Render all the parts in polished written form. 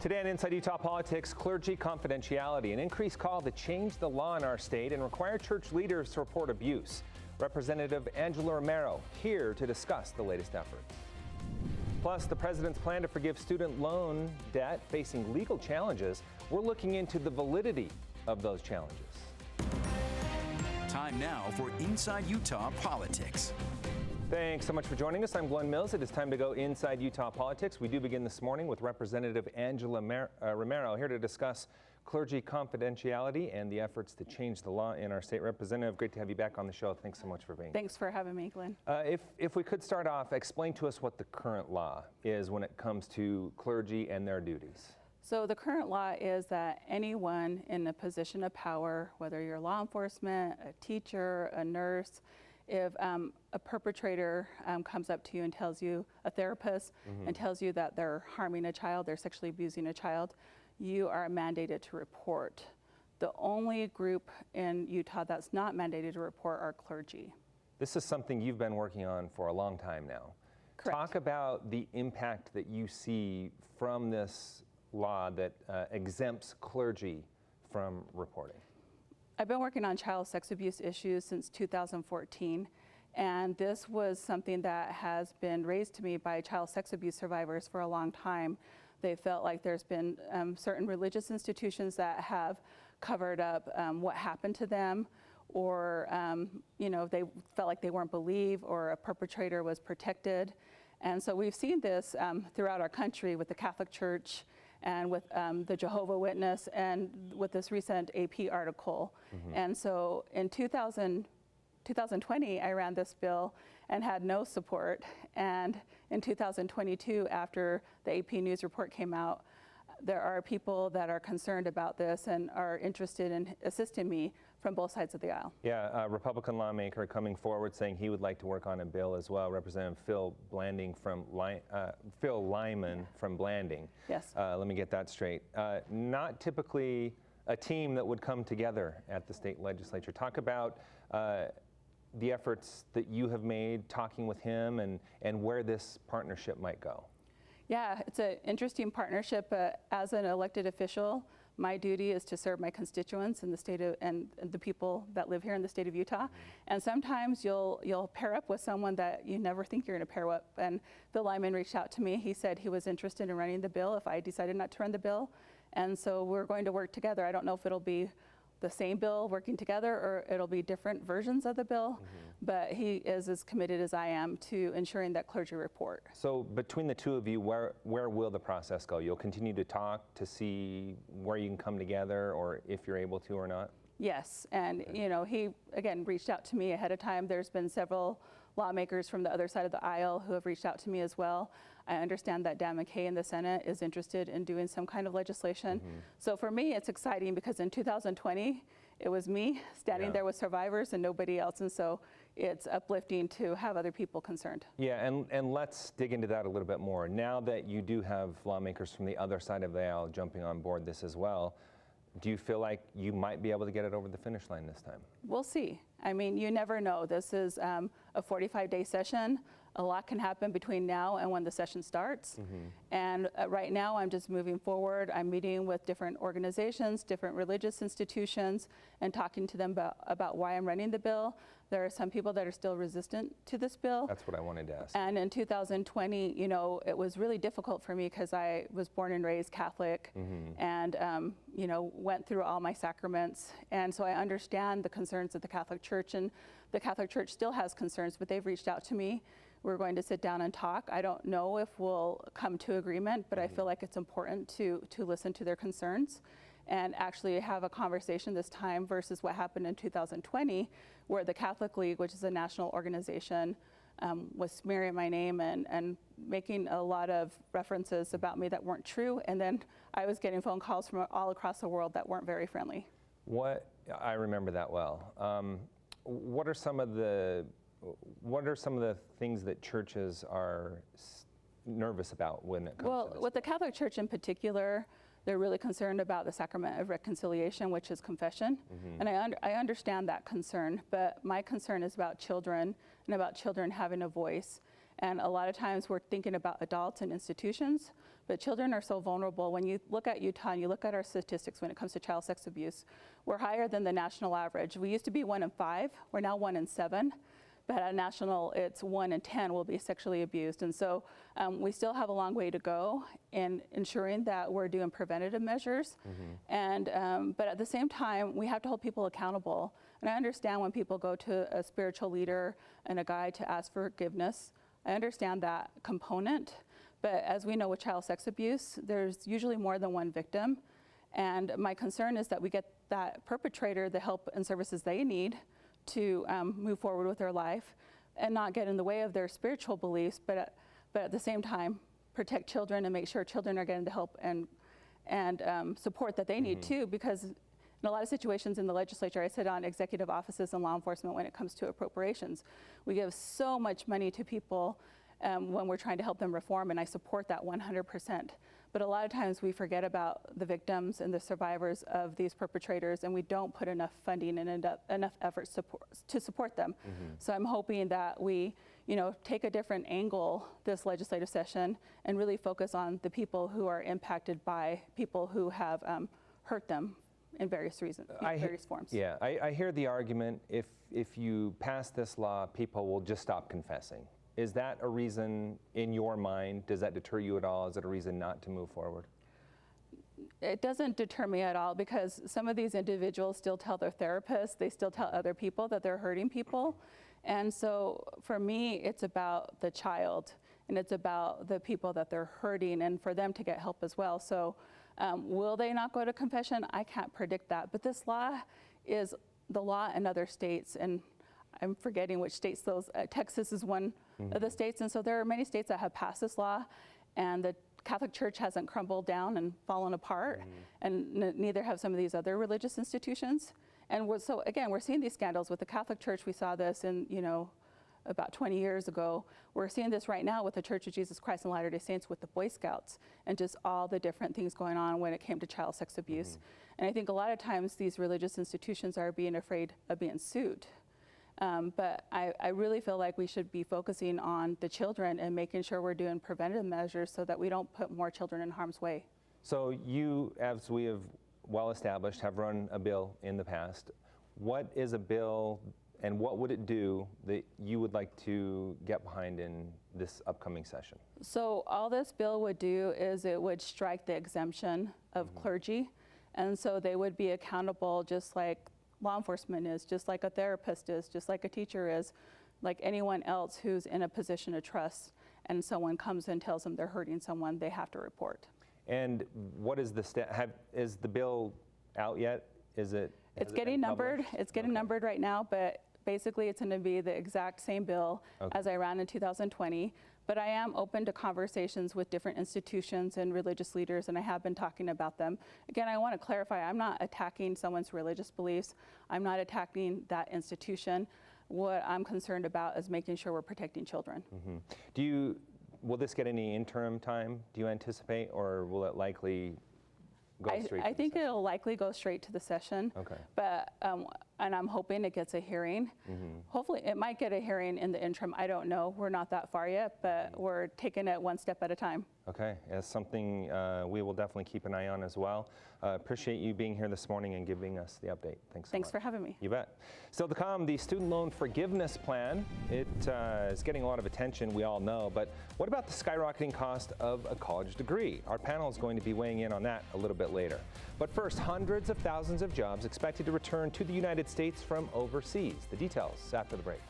Today on Inside Utah Politics, clergy confidentiality, an increased call to change the law in our state and require church leaders to report abuse. Representative Angela Romero here to discuss the latest efforts. Plus, the president's plan to forgive student loan debt facing legal challenges. We're looking into the validity of those challenges. Time now for Inside Utah Politics. Thanks so much for joining us. I'm Glenn Mills. It is time to go inside Utah politics. We do begin this morning with Representative Angela Romero here to discuss clergy confidentiality and the efforts to change the law in our state. Representative, great to have you back on the show. Thanks so much for being here. Thanks for having me, Glenn. If we could start off, explain to us what the current law is when it comes to clergy and their duties. So the current law is that anyone in a position of power, whether you're law enforcement, a teacher, a nurse, if a perpetrator comes up to you and tells you, a therapist, and tells you that they're harming a child, they're sexually abusing a child, you are mandated to report. The only group in Utah that's not mandated to report are clergy. This is something you've been working on for a long time now. Correct. Talk about the impact that you see from this law that exempts clergy from reporting. I've been working on child sex abuse issues since 2014, and this was something that has been raised to me by child sex abuse survivors for a long time. They felt like there's been certain religious institutions that have covered up what happened to them, or they felt like they weren't believed, or a perpetrator was protected. And so we've seen this throughout our country with the Catholic Church and with the Jehovah's Witness, and with this recent AP article. And so in 2020, I ran this bill and had no support. And in 2022, after the AP News report came out, there are people that are concerned about this and are interested in assisting me from both sides of the aisle. Yeah, a Republican lawmaker coming forward saying he would like to work on a bill as well. Representative Phil Lyman from Blanding. Yes. Let me get that straight. Not typically a team that would come together at the state legislature. Talk about the efforts that you have made talking with him and where this partnership might go. Yeah, it's an interesting partnership. As an elected official, my duty is to serve my constituents in the state of, and the people that live here in the state of Utah. And sometimes you'll pair up with someone that you never think you're going to pair up. And Phil Lyman reached out to me. He said he was interested in running the bill if I decided not to run the bill. And so we're going to work together. I don't know if it'll be the same bill working together or it'll be different versions of the bill, but he is as committed as I am to ensuring that clergy report. So between the two of you, where will the process go? You'll continue to talk to see where you can come together, or if you're able to or not? Yes, and he again reached out to me ahead of time. There's been several lawmakers from the other side of the aisle who have reached out to me as well. I understand that Dan McKay in the Senate is interested in doing some kind of legislation. So for me, it's exciting because in 2020, it was me standing there with survivors and nobody else. And so it's uplifting to have other people concerned. Yeah, and let's dig into that a little bit more. Now that you do have lawmakers from the other side of the aisle jumping on board this as well, do you feel like you might be able to get it over the finish line this time? We'll see. I mean, you never know. This is a 45-day session. A lot can happen between now and when the session starts. And right now I'm just moving forward. I'm meeting with different organizations, different religious institutions, and talking to them about why I'm running the bill. There are some people that are still resistant to this bill. That's what I wanted to ask. And in 2020, it was really difficult for me because I was born and raised Catholic and, went through all my sacraments. And so I understand the concerns of the Catholic Church, and the Catholic Church still has concerns, but they've reached out to me. We're going to sit down and talk. I don't know if we'll come to agreement, but I feel like it's important to listen to their concerns and actually have a conversation this time versus what happened in 2020, where the Catholic League, which is a national organization, was smearing my name and making a lot of references about me that weren't true. And then I was getting phone calls from all across the world that weren't very friendly. I remember that well. What are some of the things that churches are nervous about when it comes to this? With the Catholic Church in particular, they're really concerned about the sacrament of reconciliation, which is confession. And I understand that concern, but my concern is about children and about children having a voice. And a lot of times we're thinking about adults and institutions, but children are so vulnerable. When you look at Utah and you look at our statistics when it comes to child sex abuse, we're higher than the national average. We used to be 1 in 5, we're now 1 in 7. But at national, it's 1 in 10 will be sexually abused. And so we still have a long way to go in ensuring that we're doing preventative measures. But at the same time, we have to hold people accountable. And I understand when people go to a spiritual leader and a guide to ask for forgiveness. I understand that component. But as we know with child sex abuse, there's usually more than one victim. And my concern is that we get that perpetrator the help and services they need to move forward with their life and not get in the way of their spiritual beliefs, but at the same time protect children and make sure children are getting the help and support that they need too, because in a lot of situations in the legislature, I sit on executive offices and law enforcement when it comes to appropriations. We give so much money to people when we're trying to help them reform, and I support that 100%. But a lot of times we forget about the victims and the survivors of these perpetrators, and we don't put enough funding and enough efforts to support them. So I'm hoping that we, take a different angle this legislative session and really focus on the people who are impacted by people who have hurt them in various reasons, various forms. Yeah, I hear the argument, if you pass this law, people will just stop confessing. Is that a reason in your mind? Does that deter you at all? Is it a reason not to move forward? It doesn't deter me at all, because some of these individuals still tell their therapists, they still tell other people that they're hurting people. And so for me, it's about the child, and it's about the people that they're hurting, and for them to get help as well. So will they not go to confession? I can't predict that. But this law is the law in other states, and I'm forgetting which states those, Texas is one of the states, and so there are many states that have passed this law, and the Catholic Church hasn't crumbled down and fallen apart, and neither have some of these other religious institutions. And so again, we're seeing these scandals with the Catholic Church. We saw this in, about 20 years ago. We're seeing this right now with the Church of Jesus Christ and Latter-day Saints, with the Boy Scouts, and just all the different things going on when it came to child sex abuse. And I think a lot of times these religious institutions are being afraid of being sued. But I really feel like we should be focusing on the children and making sure we're doing preventative measures so that we don't put more children in harm's way. So you, as we have well established, have run a bill in the past. What is a bill and what would it do that you would like to get behind in this upcoming session? So all this bill would do is it would strike the exemption of clergy. And so they would be accountable just like law enforcement is, just like a therapist is, just like a teacher is, like anyone else who's in a position of trust, and someone comes and tells them they're hurting someone, they have to report. And what is is the bill out yet? It's getting numbered. It's getting numbered right now, but basically it's going to be the exact same bill as I ran in 2020. But I am open to conversations with different institutions and religious leaders, and I have been talking about them. Again, I want to clarify, I'm not attacking someone's religious beliefs. I'm not attacking that institution. What I'm concerned about is making sure we're protecting children. Will this get any interim time, do you anticipate, or will it likely go straight to the session? I think it'll likely go straight to the session. Okay. But, and I'm hoping it gets a hearing. Hopefully it might get a hearing in the interim. I don't know. We're not that far yet, but we're taking it one step at a time. Okay, that's something we will definitely keep an eye on as well. Appreciate you being here this morning and giving us the update. Thanks so much. Thanks for having me. You bet. Still to come, the student loan forgiveness plan. It is getting a lot of attention, we all know, but what about the skyrocketing cost of a college degree? Our panel is going to be weighing in on that a little bit later. But first, hundreds of thousands of jobs expected to return to the United States from overseas. The details after the break.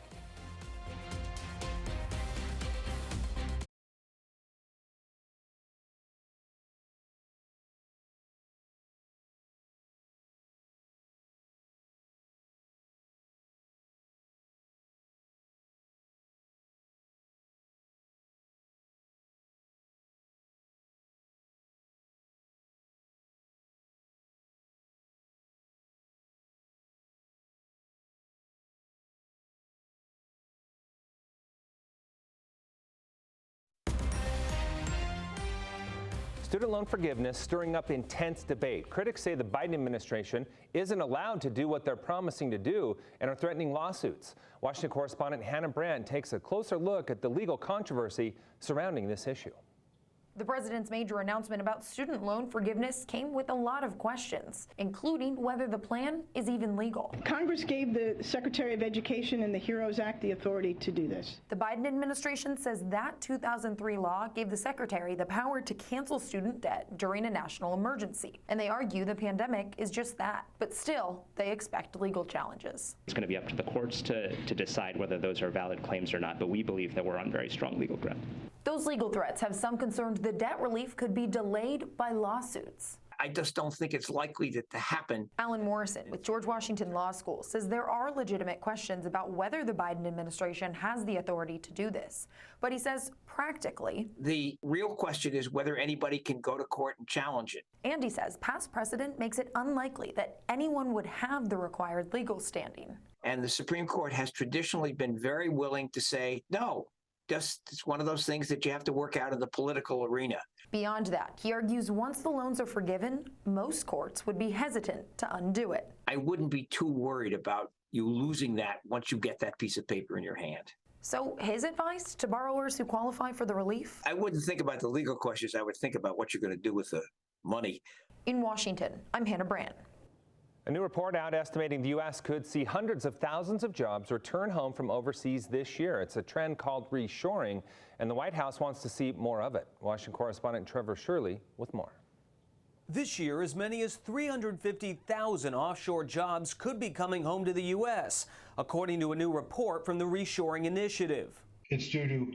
Student loan forgiveness stirring up intense debate. Critics say the Biden administration isn't allowed to do what they're promising to do and are threatening lawsuits. Washington correspondent Hannah Brandt takes a closer look at the legal controversy surrounding this issue. The president's major announcement about student loan forgiveness came with a lot of questions, including whether the plan is even legal. Congress gave the Secretary of Education and the HEROES Act the authority to do this. The Biden administration says that 2003 law gave the secretary the power to cancel student debt during a national emergency. And they argue the pandemic is just that. But still, they expect legal challenges. It's going to be up to the courts to decide whether those are valid claims or not, but we believe that we're on very strong legal ground. Those legal threats have some concerns the debt relief could be delayed by lawsuits. I just don't think it's likely to happen. Alan Morrison with George Washington Law School says there are legitimate questions about whether the Biden administration has the authority to do this. But he says practically, the real question is whether anybody can go to court and challenge it. And he says past precedent makes it unlikely that anyone would have the required legal standing. And the Supreme Court has traditionally been very willing to say, no, it's one of those things that you have to work out in the political arena. Beyond that, he argues once the loans are forgiven, most courts would be hesitant to undo it. I wouldn't be too worried about you losing that once you get that piece of paper in your hand. So his advice to borrowers who qualify for the relief? I wouldn't think about the legal questions. I would think about what you're going to do with the money. In Washington, I'm Hannah Brandt. A new report out estimating the U.S. could see hundreds of thousands of jobs return home from overseas this year. It's a trend called reshoring, and the White House wants to see more of it. Washington correspondent Trevor Shirley with more. This year, as many as 350,000 offshore jobs could be coming home to the U.S., according to a new report from the Reshoring Initiative. It's due to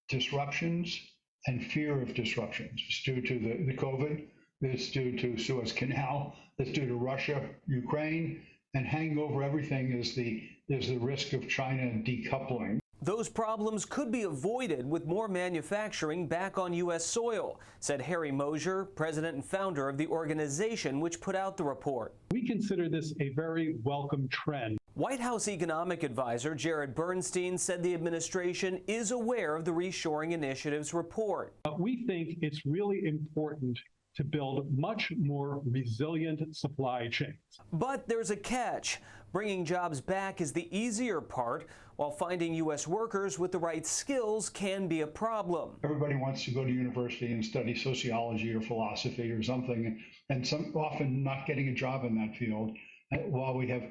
disruptions and fear of disruptions. It's due to the COVID. It's due to Suez Canal. It's due to Russia, Ukraine, and hanging over everything is the risk of China decoupling. Those problems could be avoided with more manufacturing back on U.S. soil, said Harry Mosier, president and founder of the organization which put out the report. We consider this a very welcome trend. White House economic advisor Jared Bernstein said the administration is aware of the Reshoring Initiative's report. We think it's really important to build much more resilient supply chains. But there's a catch. Bringing jobs back is the easier part, while finding U.S. workers with the right skills can be a problem. Everybody wants to go to university and study sociology or philosophy or something, and often not getting a job in that field, while we have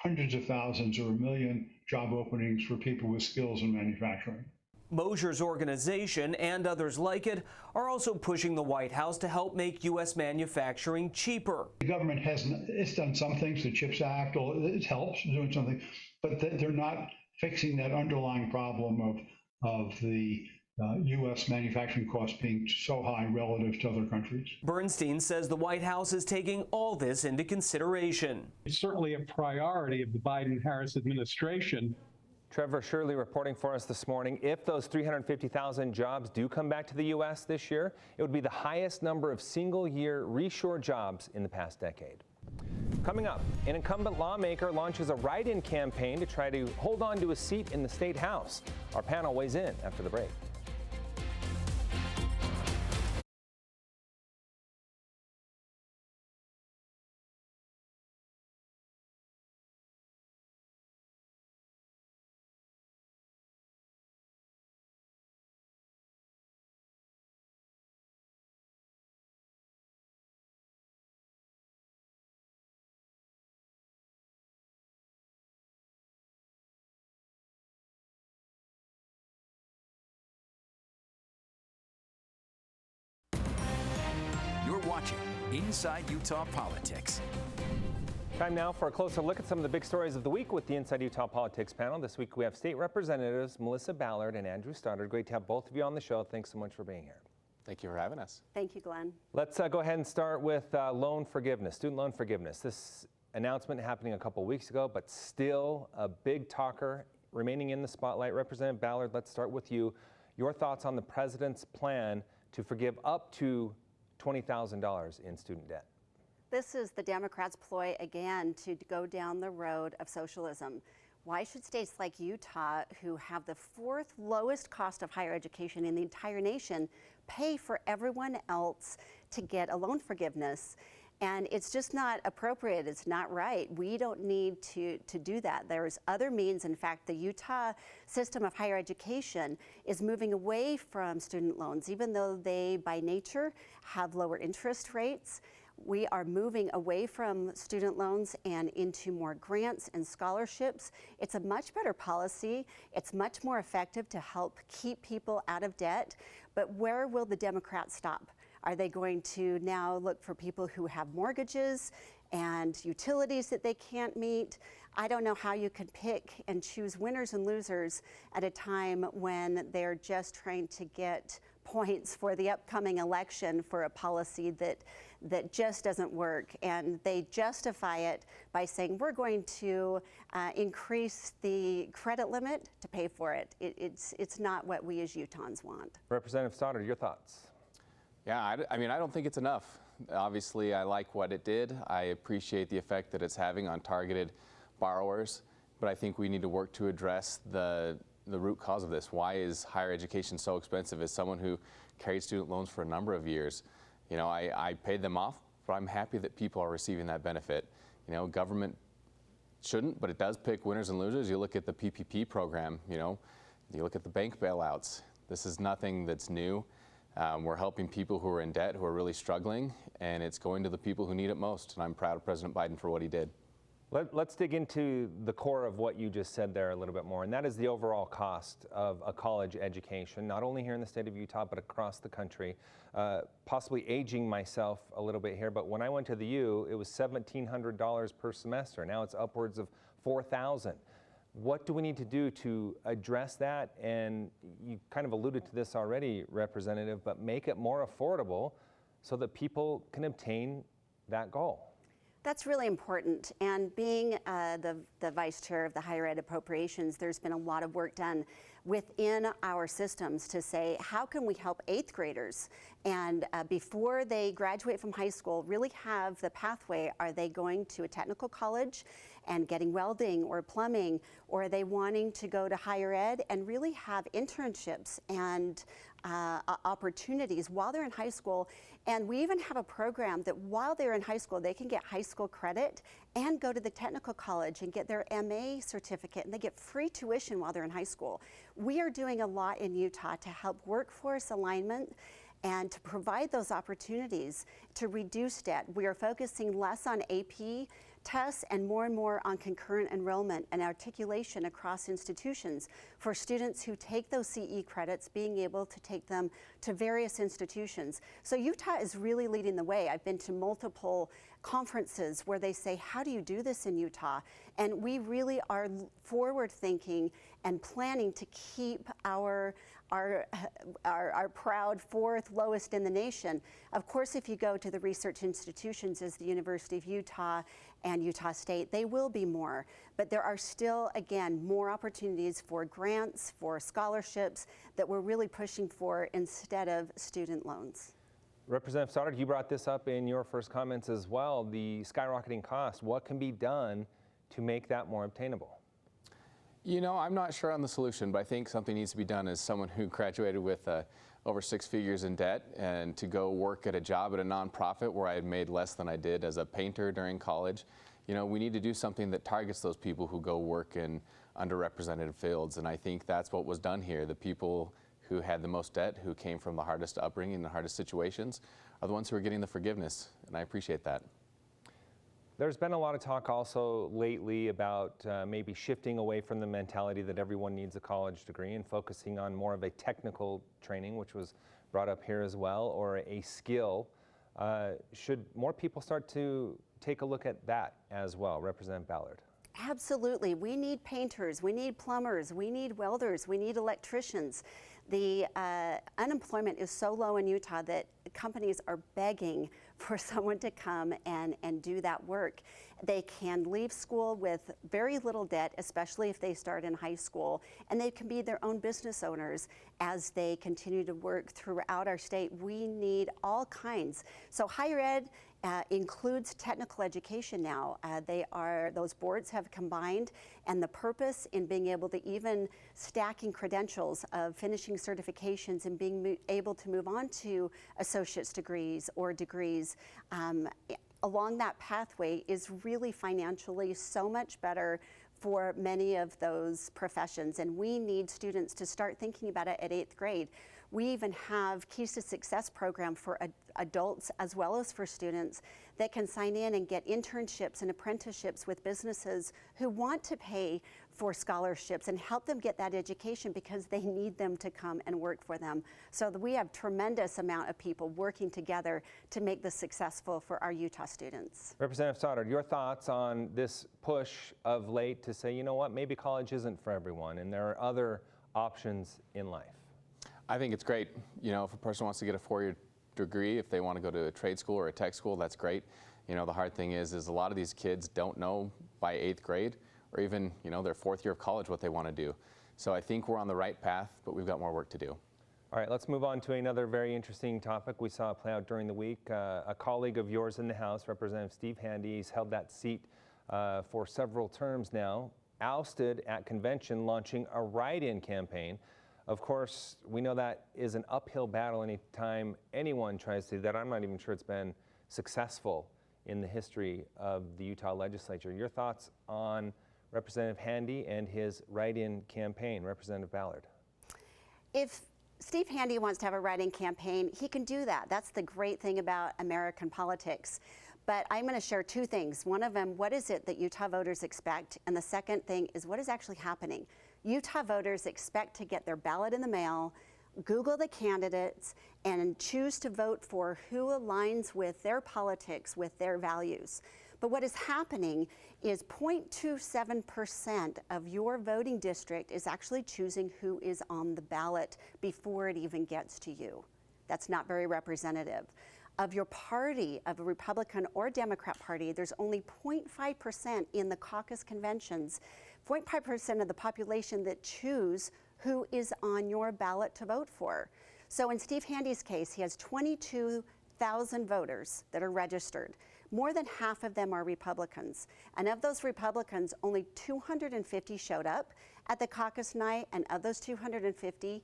hundreds of thousands or 1 million job openings for people with skills in manufacturing. Mosier's organization and others like it are also pushing the White House to help make U.S. manufacturing cheaper. The government it's done some things, the CHIPS Act, it helps doing something, but they're not fixing that underlying problem of the U.S. manufacturing costs being so high relative to other countries. Bernstein says the White House is taking all this into consideration. It's certainly a priority of the Biden-Harris administration. Trevor Shirley reporting for us this morning. If those 350,000 jobs do come back to the U.S. this year, it would be the highest number of single-year reshore jobs in the past decade. Coming up, an incumbent lawmaker launches a write-in campaign to try to hold on to a seat in the State House. Our panel weighs in after the break. You're watching Inside Utah Politics. Time now for a closer look at some of the big stories of the week with the Inside Utah Politics panel. This week we have State Representatives Melissa Ballard and Andrew Stoddard. Great to have both of you on the show. Thanks so much for being here. Thank you for having us. Thank you, Glenn. Let's go ahead and start with loan forgiveness, student loan forgiveness. This announcement happening a couple weeks ago, but still a big talker remaining in the spotlight. Representative Ballard, let's start with you. Your thoughts on the president's plan to forgive up to $20,000 in student debt. This is the Democrats' ploy again to go down the road of socialism. Why should states like Utah, who have the 4th lowest cost of higher education in the entire nation, pay for everyone else to get a loan forgiveness. And it's just not appropriate. It's not right. We don't need to do that. There's other means. In fact, the Utah system of higher education is moving away from student loans, even though they, by nature, have lower interest rates. We are moving away from student loans and into more grants and scholarships. It's a much better policy. It's much more effective to help keep people out of debt. But where will the Democrats stop? Are they going to now look for people who have mortgages and utilities that they can't meet? I don't know how you could pick and choose winners and losers at a time when they're just trying to get points for the upcoming election for a policy that just doesn't work. And they justify it by saying we're going to increase the credit limit to pay for it. It's not what we as Utahns want. Representative Stoddard, your thoughts? Yeah, I mean, I don't think it's enough. Obviously, I like what it did. I appreciate the effect that it's having on targeted borrowers, but I think we need to work to address the root cause of this. Why is higher education so expensive? As someone who carried student loans for a number of years, you know, I paid them off, but I'm happy that people are receiving that benefit. You know, government shouldn't, but it does pick winners and losers. You look at the PPP program, you know, you look at the bank bailouts. This is nothing that's new. We're helping people who are in debt, who are really struggling, and it's going to the people who need it most. And I'm proud of President Biden for what he did. Let's dig into the core of what you just said there a little bit more, and that is the overall cost of a college education, not only here in the state of Utah, but across the country. Possibly aging myself a little bit here, but when I went to the U, it was $1,700 per semester. Now it's upwards of $4,000. What do we need to do to address that? And you kind of alluded to this already, Representative, but make it more affordable so that people can obtain that goal. That's really important. And being the vice chair of the higher ed appropriations, there's been a lot of work done within our systems to say, how can we help 8th graders? And before they graduate from high school, really have the pathway. Are they going to a technical college and getting welding or plumbing, or are they wanting to go to higher ed and really have internships and opportunities while they're in high school? And we even have a program that while they're in high school, they can get high school credit and go to the technical college and get their MA certificate, and they get free tuition while they're in high school. We are doing a lot in Utah to help workforce alignment and to provide those opportunities to reduce debt. We are focusing less on AP tests and more on concurrent enrollment and articulation across institutions for students who take those CE credits, being able to take them to various institutions. So Utah is really leading the way. I've been to multiple conferences where they say, how do you do this in Utah? And we really are forward thinking and planning to keep our proud 4th lowest in the nation. Of course, if you go to the research institutions as the University of Utah and Utah State, they will be more. But there are still, again, more opportunities for grants, for scholarships that we're really pushing for instead of student loans. Representative Stoddard, you brought this up in your first comments as well, the skyrocketing cost. What can be done to make that more obtainable? You know, I'm not sure on the solution, but I think something needs to be done as someone who graduated with over 6 figures in debt, and to go work at a job at a nonprofit where I had made less than I did as a painter during college. You know, we need to do something that targets those people who go work in underrepresented fields, and I think that's what was done here. The people who had the most debt, who came from the hardest upbringing, the hardest situations, are the ones who are getting the forgiveness, and I appreciate that. There's been a lot of talk also lately about maybe shifting away from the mentality that everyone needs a college degree and focusing on more of a technical training, which was brought up here as well, or a skill. Should more people start to take a look at that as well? Representative Ballard. Absolutely. We need painters, we need plumbers, we need welders, we need electricians. The unemployment is so low in Utah that companies are begging for someone to come and do that work. They can leave school with very little debt, especially if they start in high school, and they can be their own business owners as they continue to work throughout our state. We need all kinds. So higher ed includes technical education now. Those boards have combined, and the purpose in being able to even stacking credentials of finishing certifications and being able to move on to associate's degrees or degrees along that pathway is really financially so much better for many of those professions, and we need students to start thinking about it at 8th grade. We even have Keys to Success program for adults as well as for students that can sign in and get internships and apprenticeships with businesses who want to pay for scholarships and help them get that education because they need them to come and work for them. So we have tremendous amount of people working together to make this successful for our Utah students. Representative Stoddard, your thoughts on this push of late to say, you know what, maybe college isn't for everyone and there are other options in life? I think it's great. You know, if a person wants to get a 4-year degree, if they want to go to a trade school or a tech school, that's great. You know, the hard thing is a lot of these kids don't know by 8th grade or even, you know, their 4th year of college what they want to do. So I think we're on the right path, but we've got more work to do. All right, let's move on to another very interesting topic we saw play out during the week. A colleague of yours in the House, Representative Steve Handy, he's held that seat for several terms now, ousted at convention, launching a write-in campaign. Of course, we know that is an uphill battle anytime anyone tries to do that. I'm not even sure it's been successful in the history of the Utah legislature. Your thoughts on Representative Handy and his write-in campaign, Representative Ballard? If Steve Handy wants to have a write-in campaign, he can do that. That's the great thing about American politics. But I'm going to share two things. One of them, what is it that Utah voters expect? And the second thing is what is actually happening? Utah voters expect to get their ballot in the mail, Google the candidates, and choose to vote for who aligns with their politics, with their values. But what is happening is 0.27% of your voting district is actually choosing who is on the ballot before it even gets to you. That's not very representative. Of your party, of a Republican or Democrat party, there's only 0.5% in the caucus conventions, 0.5% of the population that choose who is on your ballot to vote for. So in Steve Handy's case, he has 22,000 voters that are registered. More than half of them are Republicans. And of those Republicans, only 250 showed up at the caucus night, and of those 250,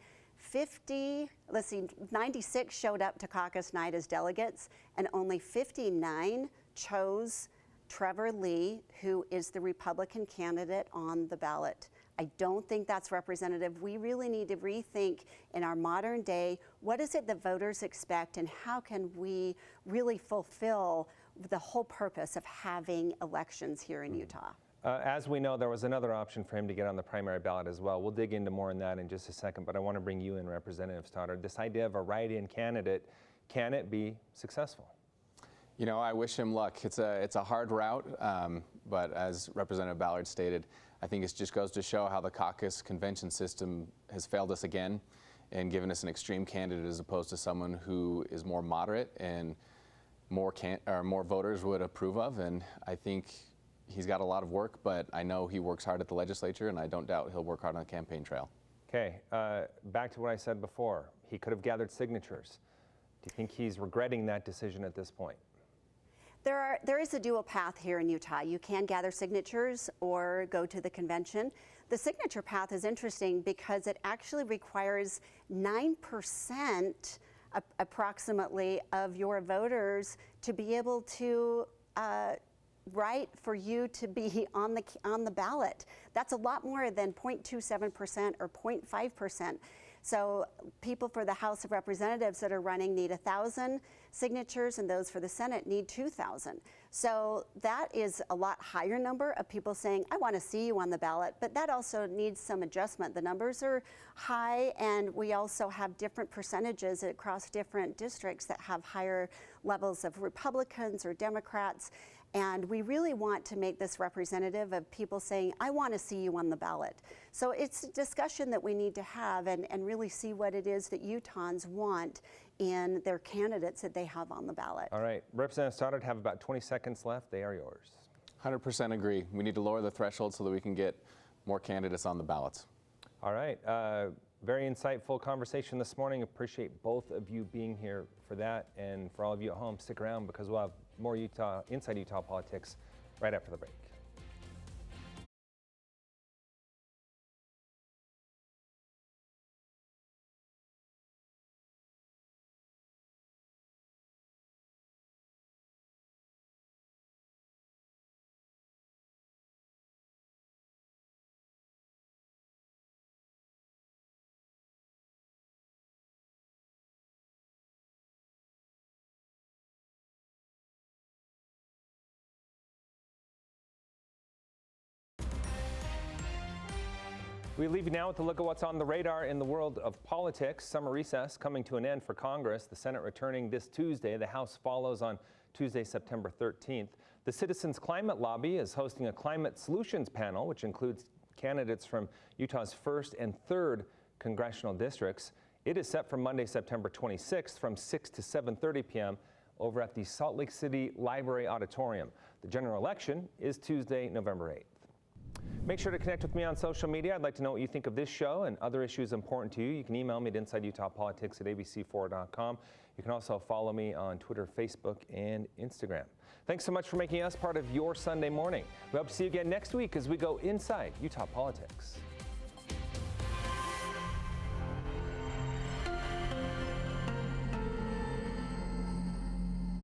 96 showed up to caucus night as delegates, and only 59 chose Trevor Lee, who is the Republican candidate on the ballot. I don't think that's representative. We really need to rethink in our modern day, what is it that voters expect and how can we really fulfill the whole purpose of having elections here in Utah? As we know, there was another option for him to get on the primary ballot as well. We'll dig into more on that in just a second, but I want to bring you in, Representative Stoddard. This idea of a write-in candidate, can it be successful? You know, I wish him luck. It's a hard route, but as Representative Ballard stated, I think it just goes to show how the caucus convention system has failed us again and given us an extreme candidate as opposed to someone who is more moderate and more voters would approve of. And I think he's got a lot of work, but I know he works hard at the legislature, and I don't doubt he'll work hard on the campaign trail. Okay, back to what I said before. He could have gathered signatures. Do you think he's regretting that decision at this point? There is a dual path here in Utah. You can gather signatures or go to the convention. The signature path is interesting because it actually requires 9% approximately of your voters to be able to write for you to be on the ballot. That's a lot more than 0.27% or 0.5%. So people for the House of Representatives that are running need 1,000 signatures, and those for the Senate need 2,000. So that is a lot higher number of people saying, I want to see you on the ballot, but that also needs some adjustment. The numbers are high, and we also have different percentages across different districts that have higher levels of Republicans or Democrats. And we really want to make this representative of people saying, I want to see you on the ballot. So it's a discussion that we need to have and really see what it is that Utahns want in their candidates that they have on the ballot. All right, Representative Stoddard, have about 20 seconds left. They are yours. 100% agree. We need to lower the threshold so that we can get more candidates on the ballots. All right, Very insightful conversation this morning. Appreciate both of you being here for that. And for all of you at home, stick around because we'll have more Inside Utah Politics right after the break. We leave you now with a look at what's on the radar in the world of politics. Summer recess coming to an end for Congress. The Senate returning this Tuesday. The House follows on Tuesday, September 13th. The Citizens Climate Lobby is hosting a climate solutions panel, which includes candidates from Utah's 1st and 3rd congressional districts. It is set for Monday, September 26th from 6 to 7:30 p.m. over at the Salt Lake City Library Auditorium. The general election is Tuesday, November 8th. Make sure to connect with me on social media. I'd like to know what you think of this show and other issues important to you. You can email me at InsideUtahPolitics@abc4.com. You can also follow me on Twitter, Facebook, and Instagram. Thanks so much for making us part of your Sunday morning. We hope to see you again next week as we go inside Utah politics.